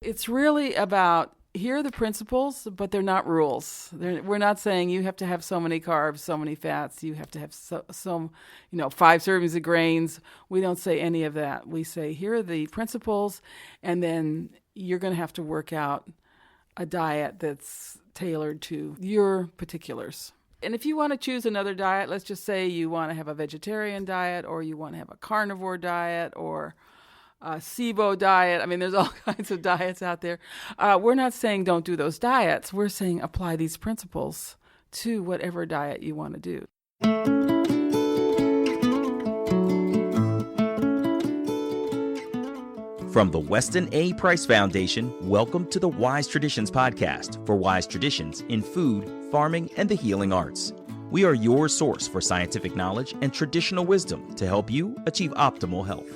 It's really about, here are the principles, but they're not rules. We're not saying you have to have so many carbs, so many fats, you have to have some 5 servings of grains. We don't say any of that. We say, here are the principles, and then you're going to have to work out a diet that's tailored to your particulars. And if you want to choose another diet, let's just say you want to have a vegetarian diet, or you want to have a carnivore diet, or a SIBO diet. I mean, there's all kinds of diets out there. We're not saying don't do those diets. We're saying apply these principles to whatever diet you want to do. From the Weston A. Price Foundation, welcome to the Wise Traditions podcast for wise traditions in food, farming, and the healing arts. We are your source for scientific knowledge and traditional wisdom to help you achieve optimal health.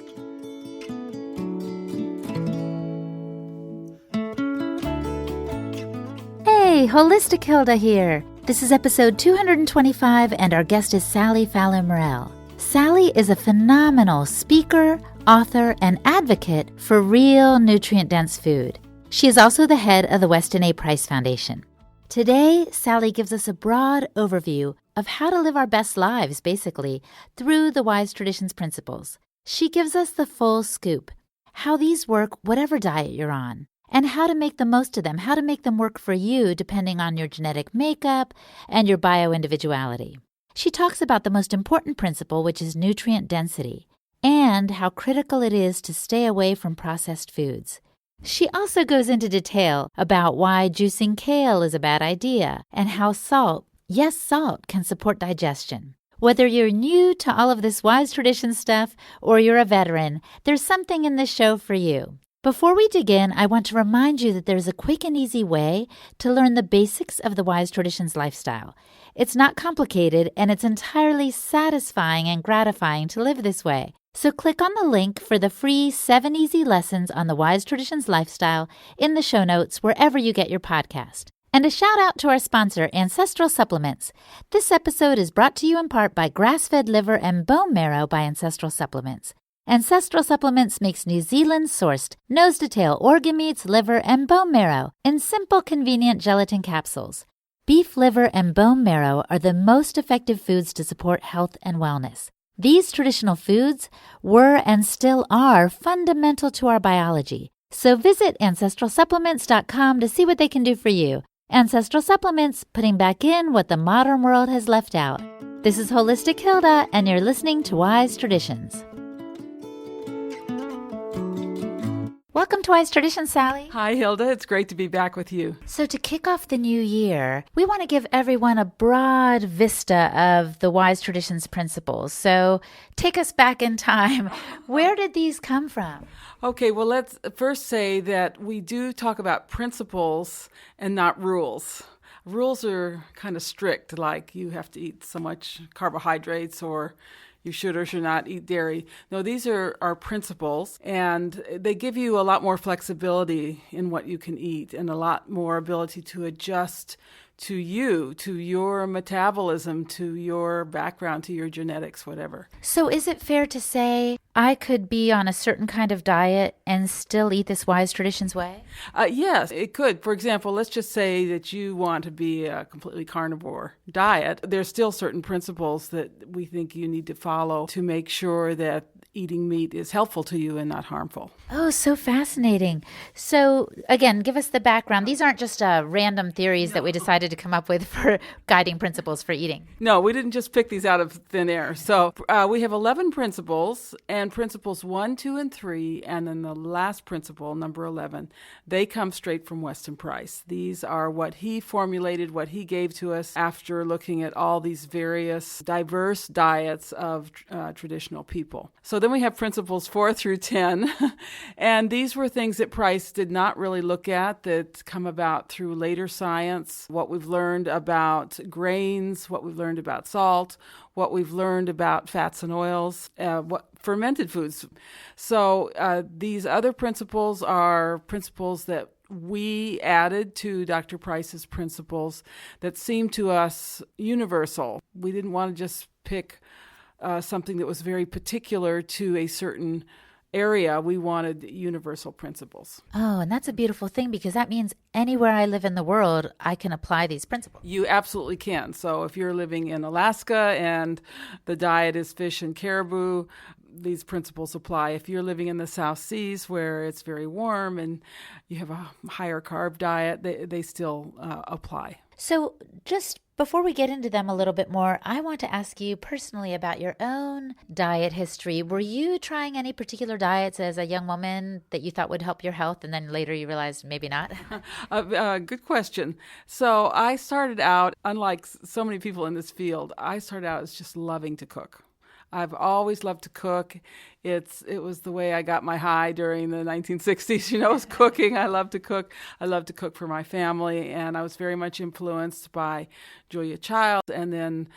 Hey, Holistic Hilda here. This is episode 225, and our guest is Fallon Morell. Sally is a phenomenal speaker, author, and advocate for real nutrient-dense food. She is also the head of the Weston A. Price Foundation. Today, Sally gives us a broad overview of how to live our best lives, basically, through the Wise Traditions principles. She gives us the full scoop, how these work whatever diet you're on, and how to make the most of them, how to make them work for you depending on your genetic makeup and your bio-individuality. She talks about the most important principle, which is nutrient density, and how critical it is to stay away from processed foods. She also goes into detail about why juicing kale is a bad idea and how salt, yes, salt, can support digestion. Whether you're new to all of this Wise Tradition stuff or you're a veteran, there's something in this show for you. Before we dig in, I want to remind you that there's a quick and easy way to learn the basics of the Wise Traditions lifestyle. It's not complicated, and it's entirely satisfying and gratifying to live this way. So click on the link for the free 7 easy lessons on the Wise Traditions lifestyle in the show notes wherever you get your podcast. And a shout out to our sponsor, Ancestral Supplements. This episode is brought to you in part by grass-fed liver and bone marrow by Ancestral Supplements. Ancestral Supplements makes New Zealand-sourced, nose-to-tail organ meats, liver, and bone marrow in simple, convenient gelatin capsules. Beef liver and bone marrow are the most effective foods to support health and wellness. These traditional foods were and still are fundamental to our biology. So visit ancestralsupplements.com to see what they can do for you. Ancestral Supplements, putting back in what the modern world has left out. This is Holistic Hilda, and you're listening to Wise Traditions. Welcome to Wise Traditions, Sally. Hi, Hilda. It's great to be back with you. So to kick off the new year, we want to give everyone a broad vista of the Wise Traditions principles. So take us back in time. Where did these come from? Okay, well, let's first say that we do talk about principles and not rules. Rules are kind of strict, like you have to eat so much carbohydrates, or you should or should not eat dairy. No, these are our principles, and they give you a lot more flexibility in what you can eat and a lot more ability to adjust to you, to your metabolism, to your background, to your genetics, whatever. So is it fair to say I could be on a certain kind of diet and still eat this Wise Traditions way? Yes, it could. For example, let's just say that you want to be a completely carnivore diet. There's still certain principles that we think you need to follow to make sure that eating meat is helpful to you and not harmful. Oh, so fascinating. So again, give us the background. These aren't just random theories that we decided to come up with for guiding principles for eating. No, we didn't just pick these out of thin air. So we have 11 principles, and principles 1, 2, and 3, and then the last principle, number 11, they come straight from Weston Price. These are what he formulated, what he gave to us after looking at all these various diverse diets of traditional people. So then we have principles 4 through 10, and these were things that Price did not really look at, that come about through later science, what we've learned about grains, what we've learned about salt, what we've learned about fats and oils, what fermented foods. So these other principles are principles that we added to Dr. Price's principles that seemed to us universal. We didn't want to just pick something that was very particular to a certain area, we wanted universal principles. Oh, and that's a beautiful thing because that means anywhere I live in the world, I can apply these principles. You absolutely can. So if you're living in Alaska and the diet is fish and caribou, these principles apply. If you're living in the South Seas where it's very warm and you have a higher carb diet, they still apply. So just before we get into them a little bit more, I want to ask you personally about your own diet history. Were you trying any particular diets as a young woman that you thought would help your health, and then later you realized maybe not? Good question. So I started out, unlike so many people in this field, I started out as just loving to cook. I've always loved to cook. It was the way I got my high during the 1960s, was cooking. I love to cook. I love to cook for my family, and I was very much influenced by Julia Child and then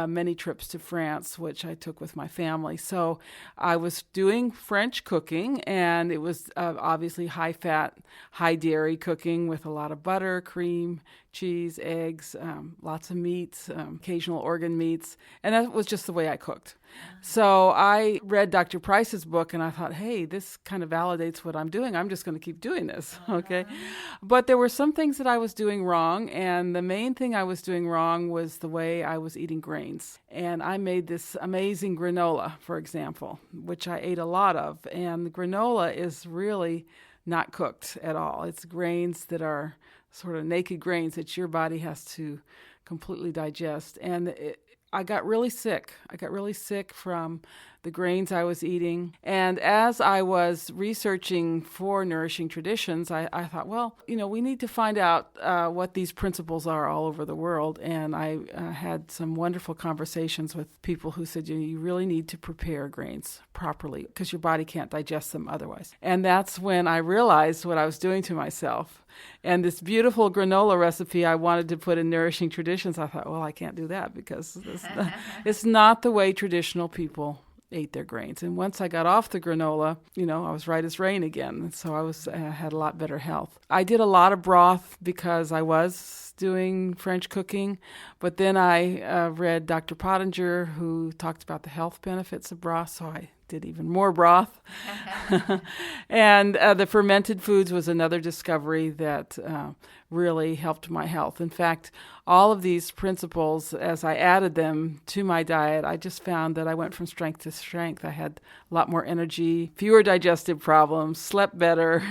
many trips to France, which I took with my family. So I was doing French cooking, and it was obviously high-fat, high-dairy cooking with a lot of butter, cream, cheese, eggs, lots of meats, occasional organ meats, and that was just the way I cooked. So I read Dr. Price's book, and I thought, hey, this kind of validates what I'm doing. I'm just going to keep doing this, okay? But there were some things that I was doing wrong, and the main thing I was doing wrong was the way I was eating grains. And I made this amazing granola, for example, which I ate a lot of, and the granola is really not cooked at all. It's grains that are sort of naked grains that your body has to completely digest. And I got really sick. I got really sick from the grains I was eating. And as I was researching for Nourishing Traditions, I thought, well, we need to find out what these principles are all over the world. And I had some wonderful conversations with people who said, you really need to prepare grains properly because your body can't digest them otherwise. And that's when I realized what I was doing to myself. And this beautiful granola recipe I wanted to put in Nourishing Traditions, I thought, well, I can't do that because it's not the way traditional people ate their grains. And once I got off the granola, I was right as rain again. So I had a lot better health. I did a lot of broth because I was doing French cooking, but then I read Dr. Pottinger, who talked about the health benefits of broth, so I did even more broth. And the fermented foods was another discovery that really helped my health. In fact, all of these principles, as I added them to my diet, I just found that I went from strength to strength. I had a lot more energy, fewer digestive problems, slept better,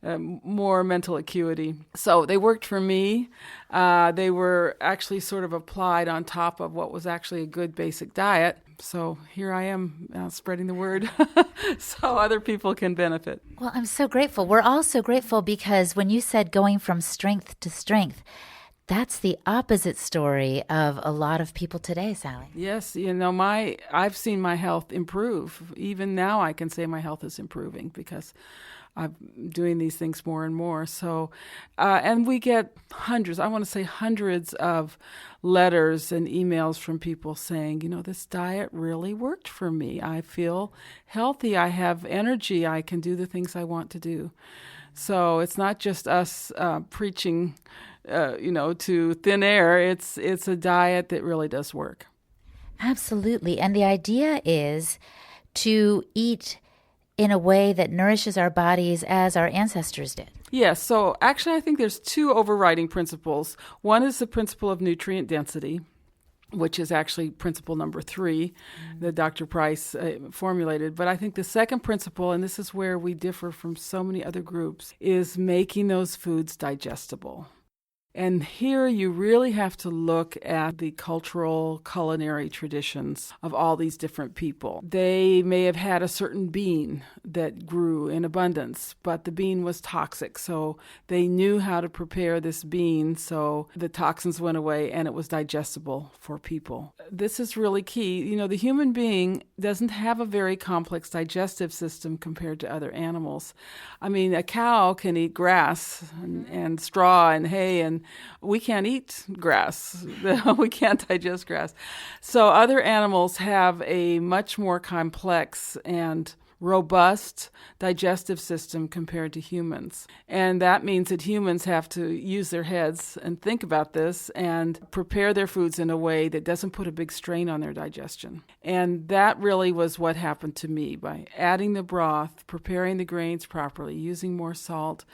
more mental acuity. So they worked for me. They were actually sort of applied on top of what was actually a good basic diet. So here I am spreading the word so other people can benefit. Well, I'm so grateful. We're all so grateful because when you said going from strength to strength, that's the opposite story of a lot of people today, Sally. Yes, I've seen my health improve. Even now I can say my health is improving because I'm doing these things more and more. So, and we get hundreds of letters and emails from people saying, this diet really worked for me. I feel healthy. I have energy. I can do the things I want to do. So it's not just us preaching, to thin air. It's a diet that really does work. Absolutely. And the idea is to eat in a way that nourishes our bodies as our ancestors did. Yes. So actually, I think there's two overriding principles. One is the principle of nutrient density, which is actually principle number 3 that Dr. Price formulated. But I think the second principle, and this is where we differ from so many other groups, is making those foods digestible. And here you really have to look at the cultural culinary traditions of all these different people. They may have had a certain bean that grew in abundance, but the bean was toxic. So they knew how to prepare this bean so the toxins went away and it was digestible for people. This is really key. The human being doesn't have a very complex digestive system compared to other animals. I mean, a cow can eat grass and straw and hay, and we can't eat grass. We can't digest grass. So other animals have a much more complex and robust digestive system compared to humans. And that means that humans have to use their heads and think about this and prepare their foods in a way that doesn't put a big strain on their digestion. And that really was what happened to me by adding the broth, preparing the grains properly, using more salt,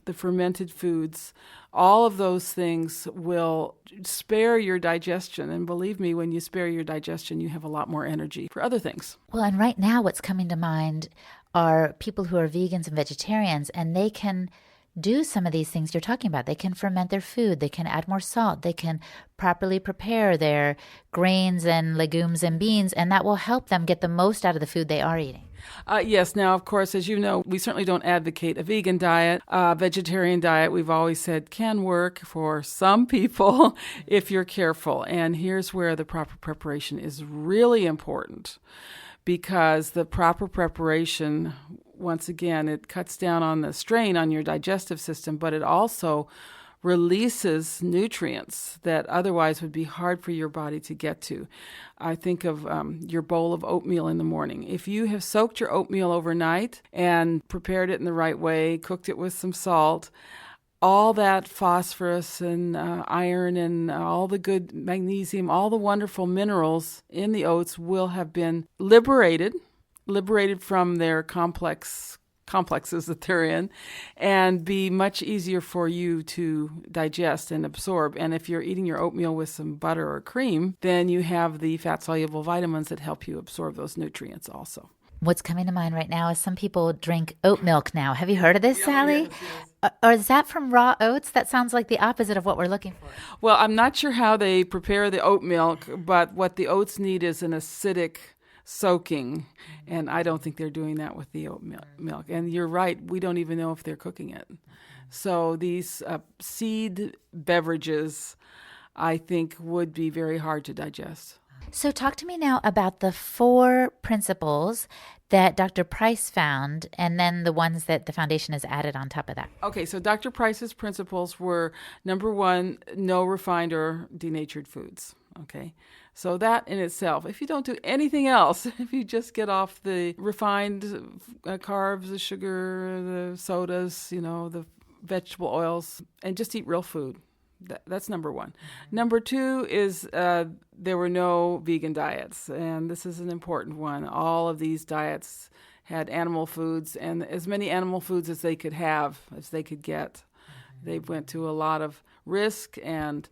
the fermented foods. All of those things will spare your digestion. And believe me, when you spare your digestion, you have a lot more energy for other things. Well, and right now what's coming to mind are people who are vegans and vegetarians, and they can do some of these things you're talking about. They can ferment their food. They can add more salt. They can properly prepare their grains and legumes and beans, and that will help them get the most out of the food they are eating. Yes. Now, of course, as you know, we certainly don't advocate a vegan diet. Vegetarian diet, we've always said, can work for some people if you're careful. And here's where the proper preparation is really important, because the proper preparation, once again, it cuts down on the strain on your digestive system, but it also releases nutrients that otherwise would be hard for your body to get to. I think of your bowl of oatmeal in the morning. If you have soaked your oatmeal overnight and prepared it in the right way, cooked it with some salt, all that phosphorus and iron and all the good magnesium, all the wonderful minerals in the oats will have been liberated from their complexes that they're in, and be much easier for you to digest and absorb. And if you're eating your oatmeal with some butter or cream, then you have the fat-soluble vitamins that help you absorb those nutrients also. What's coming to mind right now is some people drink oat milk now. Have you heard of this, Sally? Yes. Or is that from raw oats? That sounds like the opposite of what we're looking for. Well, I'm not sure how they prepare the oat milk, but what the oats need is an acidic soaking, and I don't think they're doing that with the oat milk. And you're right, we don't even know if they're cooking it. So these seed beverages, I think, would be very hard to digest. So talk to me now about the 4 principles that Dr. Price found, and then the ones that the foundation has added on top of that. Okay, so Dr. Price's principles were, number 1, no refined or denatured foods. Okay, so that in itself, if you don't do anything else, if you just get off the refined carbs, the sugar, the sodas, the vegetable oils, and just eat real food, that's number 1. Number 2 is there were no vegan diets, and this is an important one. All of these diets had animal foods, and as many animal foods as they could have, as they could get. They went to a lot of risk and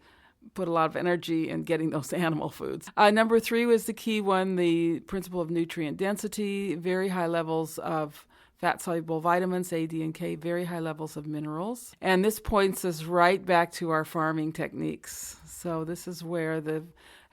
put a lot of energy in getting those animal foods. Number 3 was the key one, the principle of nutrient density, very high levels of fat-soluble vitamins, A, D, and K, very high levels of minerals. And this points us right back to our farming techniques. So this is where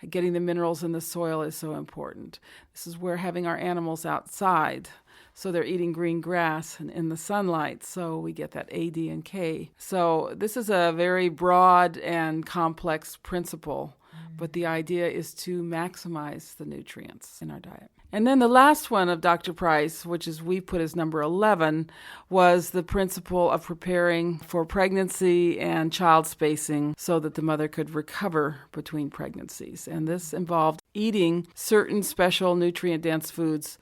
getting the minerals in the soil is so important. This is where having our animals outside, so they're eating green grass and in the sunlight, so we get that A, D, and K. So this is a very broad and complex principle, but the idea is to maximize the nutrients in our diet. And then the last one of Dr. Price, which is we put as number 11, was the principle of preparing for pregnancy and child spacing so that the mother could recover between pregnancies. And this involved eating certain special nutrient-dense foods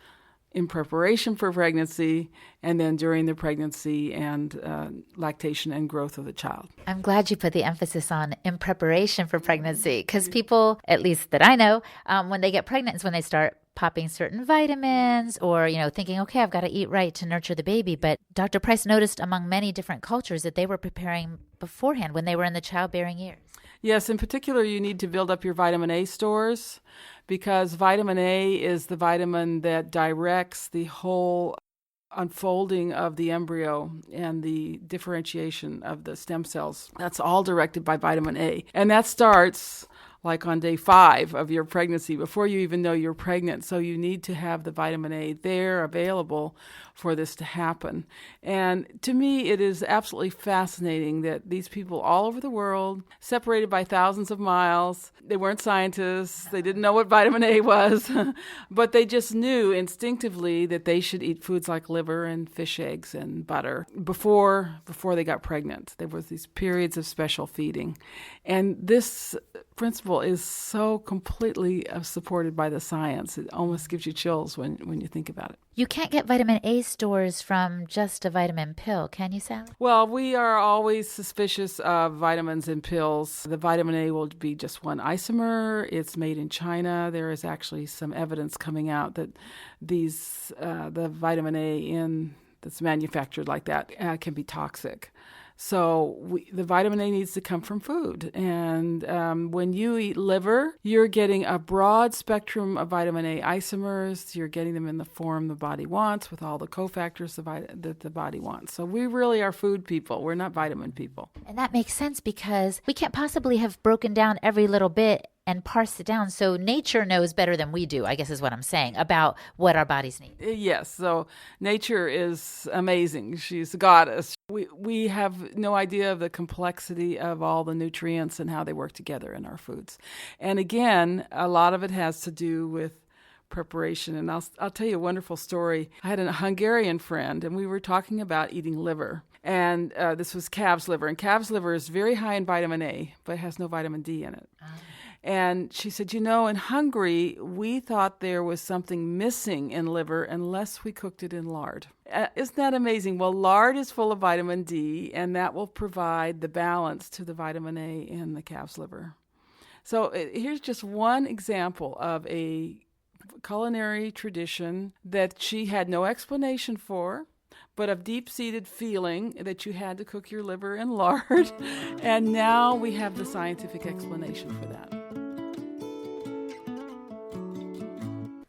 in preparation for pregnancy, and then during the pregnancy and lactation and growth of the child. I'm glad you put the emphasis on in preparation for pregnancy, because people, at least that I know, when they get pregnant is when they start popping certain vitamins or, thinking, okay, I've got to eat right to nurture the baby. But Dr. Price noticed among many different cultures that they were preparing beforehand when they were in the childbearing years. Yes, in particular, you need to build up your vitamin A stores, because vitamin A is the vitamin that directs the whole unfolding of the embryo and the differentiation of the stem cells. That's all directed by vitamin A. And that starts like on day 5 of your pregnancy, before you even know you're pregnant. So you need to have the vitamin A there available for this to happen. And to me, it is absolutely fascinating that these people all over the world, separated by thousands of miles, they weren't scientists, they didn't know what vitamin A was, but they just knew instinctively that they should eat foods like liver and fish eggs and butter before they got pregnant. There was these periods of special feeding. And this principle is so completely supported by the science. It almost gives you chills when you think about it. You can't get vitamin A stores from just a vitamin pill, can you, Sally? Well, we are always suspicious of vitamins in pills. The vitamin A will be just one isomer. It's made in China. There is actually some evidence coming out that the vitamin A that's manufactured like that can be toxic. So the vitamin A needs to come from food. And when you eat liver, you're getting a broad spectrum of vitamin A isomers. You're getting them in the form the body wants with all the cofactors that the body wants. So we really are food people. We're not vitamin people. And that makes sense because we can't possibly have broken down every little bit and parse it down. So nature knows better than we do, I guess is what I'm saying, about what our bodies need. Yes. So nature is amazing. She's a goddess. We have no idea of the complexity of all the nutrients and how they work together in our foods. And again, a lot of it has to do with preparation. And I'll tell you a wonderful story. I had a Hungarian friend, and we were talking about eating liver. And this was calf's liver. And calf's liver is very high in vitamin A, but it has no vitamin D in it. And she said, in Hungary, we thought there was something missing in liver unless we cooked it in lard. Isn't that amazing? Well, lard is full of vitamin D, and that will provide the balance to the vitamin A in the calf's liver. So here's just one example of a culinary tradition that she had no explanation for, but of deep-seated feeling that you had to cook your liver in lard. And now we have the scientific explanation for that.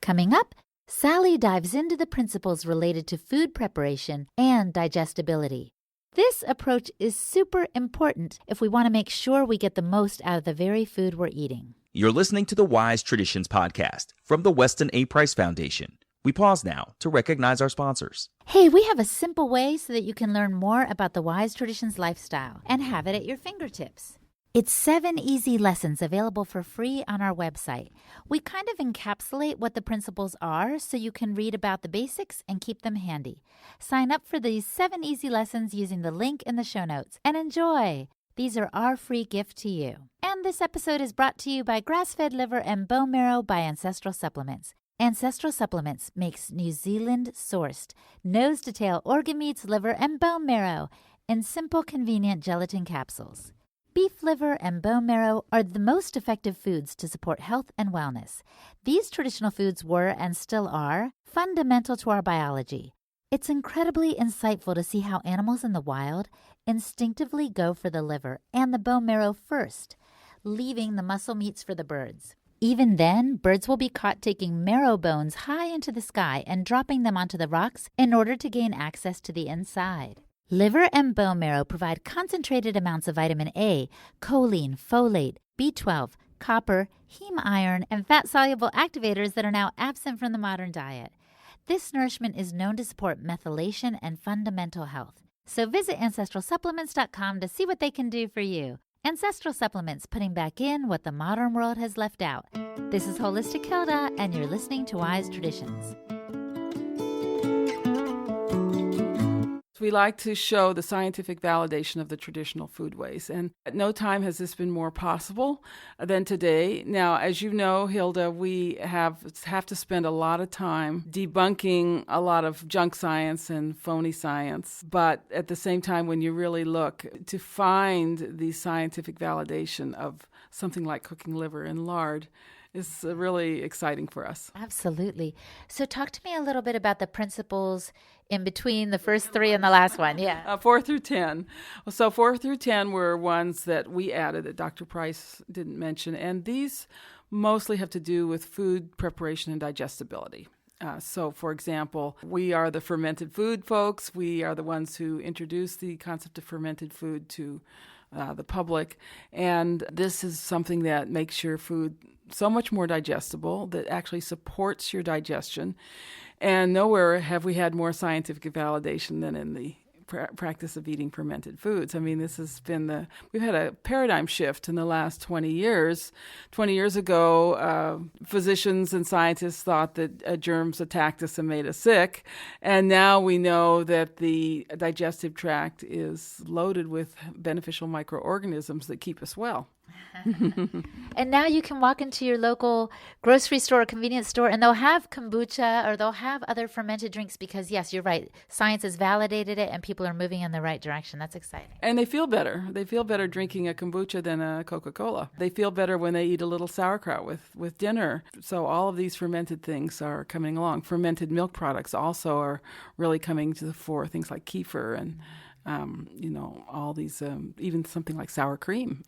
Coming up, Sally dives into the principles related to food preparation and digestibility. This approach is super important if we want to make sure we get the most out of the very food we're eating. You're listening to the Wise Traditions podcast from the Weston A. Price Foundation. We pause now to recognize our sponsors. Hey, we have a simple way so that you can learn more about the Wise Traditions lifestyle and have it at your fingertips. It's 7 easy lessons available for free on our website. We kind of encapsulate what the principles are so you can read about the basics and keep them handy. Sign up for these 7 easy lessons using the link in the show notes and enjoy. These are our free gift to you. And this episode is brought to you by grass-fed liver and bone marrow by Ancestral Supplements. Ancestral Supplements makes New Zealand-sourced nose-to-tail organ meats, liver, and bone marrow in simple, convenient gelatin capsules. Beef liver and bone marrow are the most effective foods to support health and wellness. These traditional foods were, and still are, fundamental to our biology. It's incredibly insightful to see how animals in the wild instinctively go for the liver and the bone marrow first, leaving the muscle meats for the birds. Even then, birds will be caught taking marrow bones high into the sky and dropping them onto the rocks in order to gain access to the inside. Liver and bone marrow provide concentrated amounts of vitamin A, choline, folate, B12, copper, heme iron, and fat-soluble activators that are now absent from the modern diet. This nourishment is known to support methylation and fundamental health. So visit ancestralsupplements.com to see what they can do for you. Ancestral Supplements, putting back in what the modern world has left out. This is Holistic Hilda, and you're listening to Wise Traditions. We like to show the scientific validation of the traditional foodways, and at no time has this been more possible than today. Now, as you know, Hilda, we have to spend a lot of time debunking a lot of junk science and phony science, but at the same time, when you really look to find the scientific validation of something like cooking liver in lard, is really exciting for us. Absolutely. So talk to me a little bit about the principles in between the first 3 and the last one. Yeah. 4 through 10. So 4 through 10 were ones that we added that Dr. Price didn't mention. And these mostly have to do with food preparation and digestibility. So, for example, we are the fermented food folks. We are the ones who introduced the concept of fermented food to the public. And this is something that makes your food so much more digestible, that actually supports your digestion. And nowhere have we had more scientific validation than in the practice of eating fermented foods. I mean, this has been we've had a paradigm shift in the last 20 years. 20 years ago, physicians and scientists thought that germs attacked us and made us sick. And now we know that the digestive tract is loaded with beneficial microorganisms that keep us well. And now you can walk into your local grocery store or convenience store, and they'll have kombucha or they'll have other fermented drinks because, yes, you're right. Science has validated it, and people are moving in the right direction. That's exciting. And they feel better. They feel better drinking a kombucha than a Coca-Cola. They feel better when they eat a little sauerkraut with dinner. So all of these fermented things are coming along. Fermented milk products also are really coming to the fore. Things like kefir and all these, even something like sour cream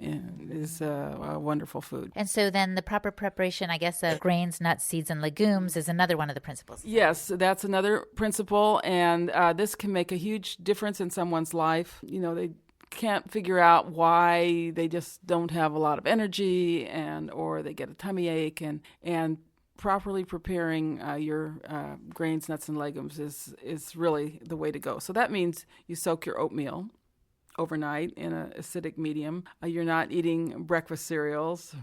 is a wonderful food. And so then the proper preparation, I guess, of grains, nuts, seeds, and legumes is another one of the principles. Yes, that's another principle, and this can make a huge difference in someone's life. They can't figure out why they just don't have a lot of energy or they get a tummy ache, and properly preparing your grains, nuts, and legumes is really the way to go. So that means you soak your oatmeal overnight in an acidic medium. You're not eating breakfast cereals.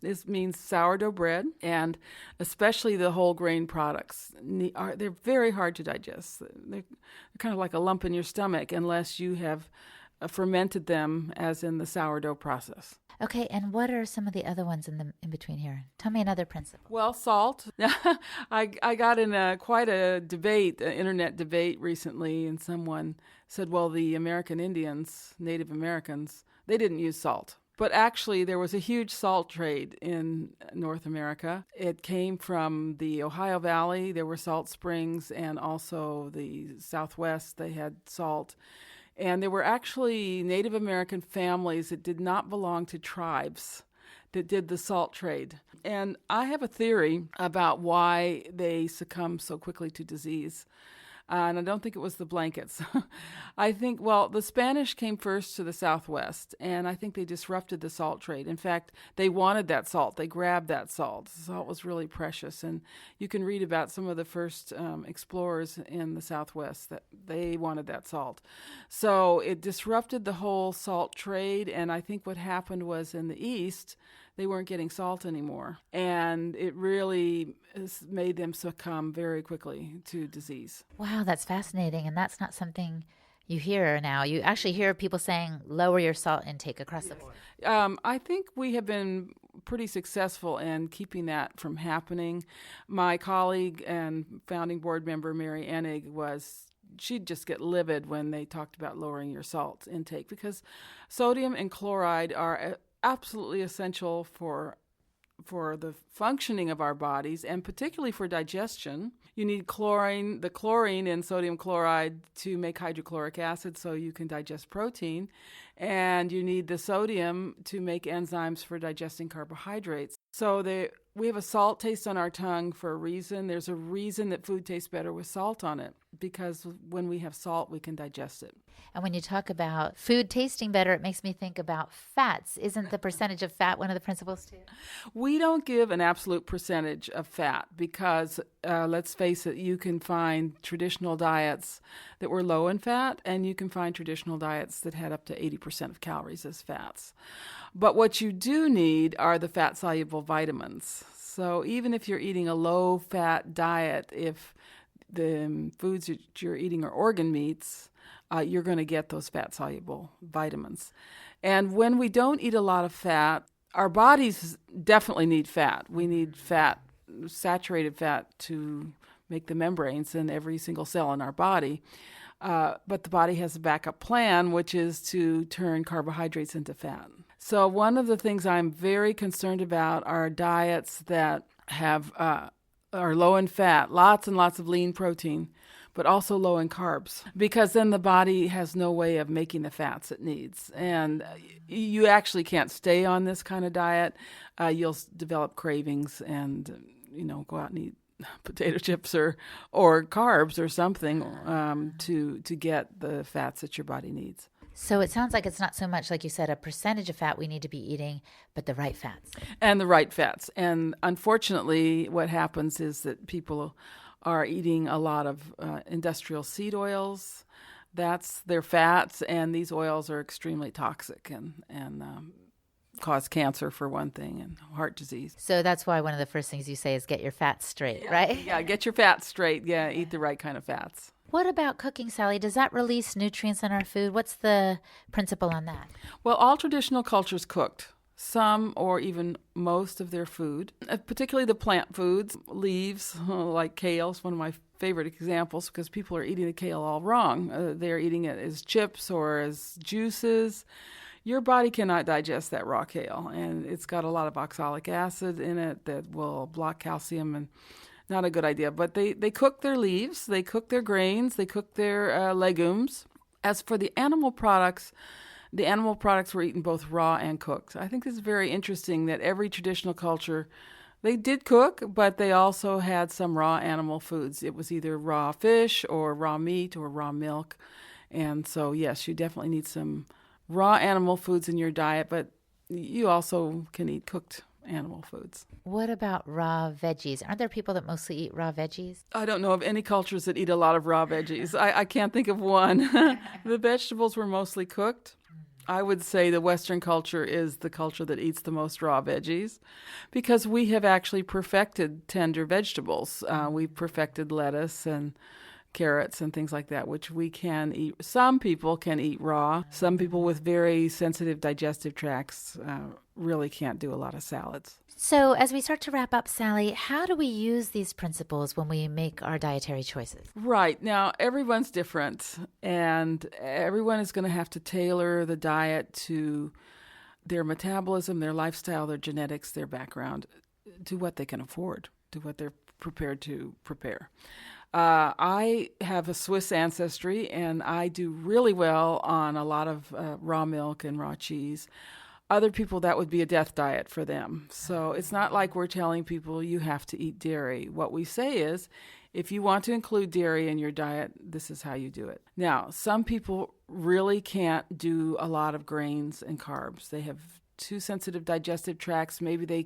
This means sourdough bread, and especially the whole grain products. They're very hard to digest. They're kind of like a lump in your stomach unless you have fermented them, as in the sourdough process. Okay, and what are some of the other ones in between here? Tell me another principle. Well, salt. I got in quite a debate, an internet debate recently, and someone said, well, the American Indians, Native Americans, they didn't use salt. But actually, there was a huge salt trade in North America. It came from the Ohio Valley. There were salt springs, and also the Southwest, they had salt. And there were actually Native American families that did not belong to tribes that did the salt trade. And I have a theory about why they succumbed so quickly to disease. And I don't think it was the blankets. I think, the Spanish came first to the Southwest, and I think they disrupted the salt trade. In fact, they wanted that salt. They grabbed that salt. Salt was really precious, and you can read about some of the first explorers in the Southwest that they wanted that salt. So it disrupted the whole salt trade, and I think what happened was in the East, they weren't getting salt anymore, and it really made them succumb very quickly to disease. Wow, that's fascinating, and that's not something you hear now. You actually hear people saying lower your salt intake across the board. I think we have been pretty successful in keeping that from happening. My colleague and founding board member, Mary Enig, she'd just get livid when they talked about lowering your salt intake, because sodium and chloride are absolutely essential for the functioning of our bodies, and particularly for digestion. You need the chlorine in sodium chloride to make hydrochloric acid so you can digest protein, and you need the sodium to make enzymes for digesting carbohydrates. So we have a salt taste on our tongue for a reason. There's a reason that food tastes better with salt on it, because when we have salt, we can digest it. And when you talk about food tasting better, it makes me think about fats. Isn't the percentage of fat one of the principles too? We don't give an absolute percentage of fat because, let's face it, you can find traditional diets that were low in fat, and you can find traditional diets that had up to 80% of calories as fats. But what you do need are the fat-soluble vitamins. So even if you're eating a low-fat diet, if the foods that you're eating are organ meats, you're going to get those fat-soluble vitamins. And when we don't eat a lot of fat, our bodies definitely need fat. We need fat, saturated fat, to make the membranes in every single cell in our body. But the body has a backup plan, which is to turn carbohydrates into fat. So one of the things I'm very concerned about are diets that are low in fat, lots and lots of lean protein, but also low in carbs, because then the body has no way of making the fats it needs. And you actually can't stay on this kind of diet. You'll develop cravings and, go out and eat potato chips or carbs or something to get the fats that your body needs. So it sounds like it's not so much, like you said, a percentage of fat we need to be eating, but the right fats. And the right fats. And unfortunately, what happens is that people are eating a lot of industrial seed oils. That's their fats, and these oils are extremely toxic and cause cancer for one thing, and heart disease. So that's why one of the first things you say is get your fats straight, right? Yeah, get your fats straight. Yeah, eat the right kind of fats. What about cooking, Sally? Does that release nutrients in our food? What's the principle on that? Well, all traditional cultures cooked. some or even most of their food, particularly the plant foods, leaves like kale is one of my favorite examples because people are eating the kale all wrong. They're eating it as chips or as juices. Your body cannot digest that raw kale, and it's got a lot of oxalic acid in it that will block calcium, and not a good idea. But they cook their leaves, they cook their grains, they cook their legumes. As for the animal products were eaten both raw and cooked. I think it's very interesting that every traditional culture, they did cook, but they also had some raw animal foods. It was either raw fish or raw meat or raw milk. And so, yes, you definitely need some raw animal foods in your diet, but you also can eat cooked animal foods. What about raw veggies? Aren't there people that mostly eat raw veggies? I don't know of any cultures that eat a lot of raw veggies. I can't think of one. The vegetables were mostly cooked. I would say the Western culture is the culture that eats the most raw veggies because we have actually perfected tender vegetables. We've perfected lettuce and carrots and things like that, which we can eat. Some people can eat raw. Some people with very sensitive digestive tracts really can't do a lot of salads. So as we start to wrap up, Sally, how do we use these principles when we make our dietary choices? Right. Now, everyone's different, and everyone is going to have to tailor the diet to their metabolism, their lifestyle, their genetics, their background, to what they can afford, to what they're prepared to prepare. I have a Swiss ancestry, and I do really well on a lot of raw milk and raw cheese. Other people, that would be a death diet for them. So it's not like we're telling people you have to eat dairy. What we say is, if you want to include dairy in your diet, this is how you do it. Now, some people really can't do a lot of grains and carbs. They have too sensitive digestive tracts. Maybe their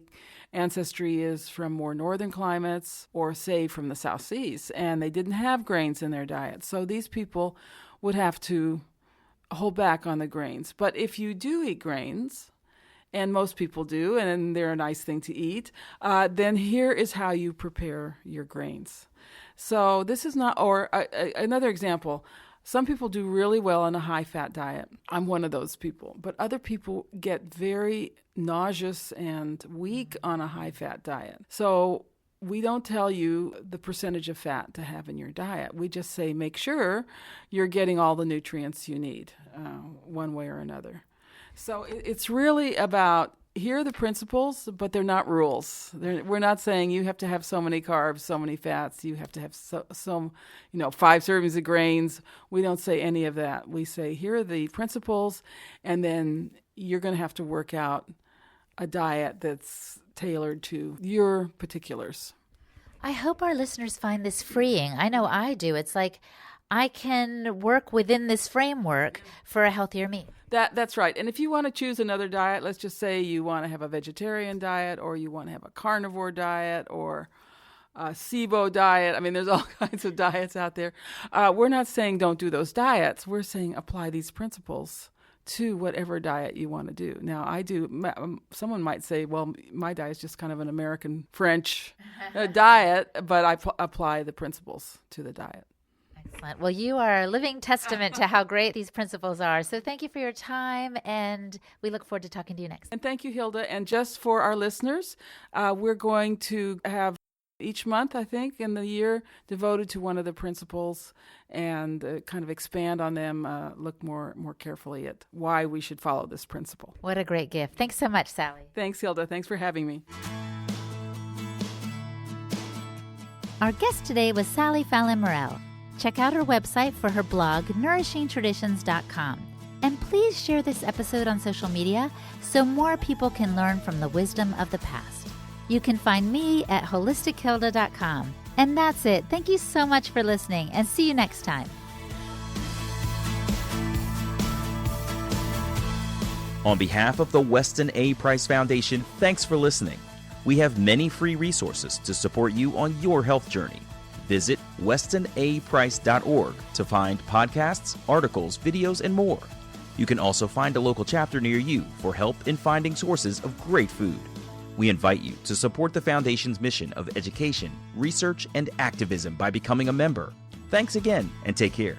ancestry is from more northern climates or, say, from the South Seas, and they didn't have grains in their diet. So these people would have to hold back on the grains. But if you do eat grains, and most people do, and they're a nice thing to eat, then here is how you prepare your grains. So this is not, or another example, some people do really well on a high-fat diet. I'm one of those people. But other people get very nauseous and weak on a high-fat diet. So we don't tell you the percentage of fat to have in your diet. We just say make sure you're getting all the nutrients you need, one way or another. So it's really about, here are the principles, but they're not rules. We're not saying you have to have so many carbs, so many fats, you have to have some 5 servings of grains. We don't say any of that. We say, here are the principles, and then you're going to have to work out a diet that's tailored to your particulars. I hope our listeners find this freeing. I know I do. It's like I can work within this framework for a healthier me. That's right. And if you want to choose another diet, let's just say you want to have a vegetarian diet, or you want to have a carnivore diet, or a SIBO diet. I mean, there's all kinds of diets out there. We're not saying don't do those diets. We're saying apply these principles to whatever diet you want to do. Now, I do. Someone might say, well, my diet is just kind of an American French diet, but I apply the principles to the diet. Excellent. Well, you are a living testament to how great these principles are. So thank you for your time, and we look forward to talking to you next. And thank you, Hilda. And just for our listeners, we're going to have each month, I think, in the year devoted to one of the principles and kind of expand on them, look more carefully at why we should follow this principle. What a great gift. Thanks so much, Sally. Thanks, Hilda. Thanks for having me. Our guest today was Sally Fallon Morell. Check out her website for her blog, nourishingtraditions.com. And please share this episode on social media so more people can learn from the wisdom of the past. You can find me at holistichilda.com. And that's it. Thank you so much for listening, and see you next time. On behalf of the Weston A. Price Foundation, thanks for listening. We have many free resources to support you on your health journey. Visit westonaprice.org to find podcasts, articles, videos, and more. You can also find a local chapter near you for help in finding sources of great food. We invite you to support the Foundation's mission of education, research, and activism by becoming a member. Thanks again, and take care.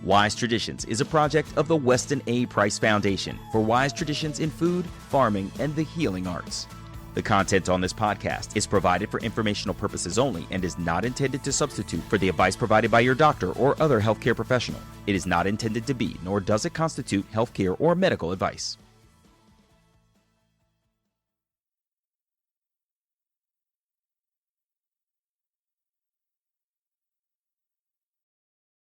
Wise Traditions is a project of the Weston A. Price Foundation for wise traditions in food, farming, and the healing arts. The content on this podcast is provided for informational purposes only and is not intended to substitute for the advice provided by your doctor or other healthcare professional. It is not intended to be, nor does it constitute healthcare or medical advice.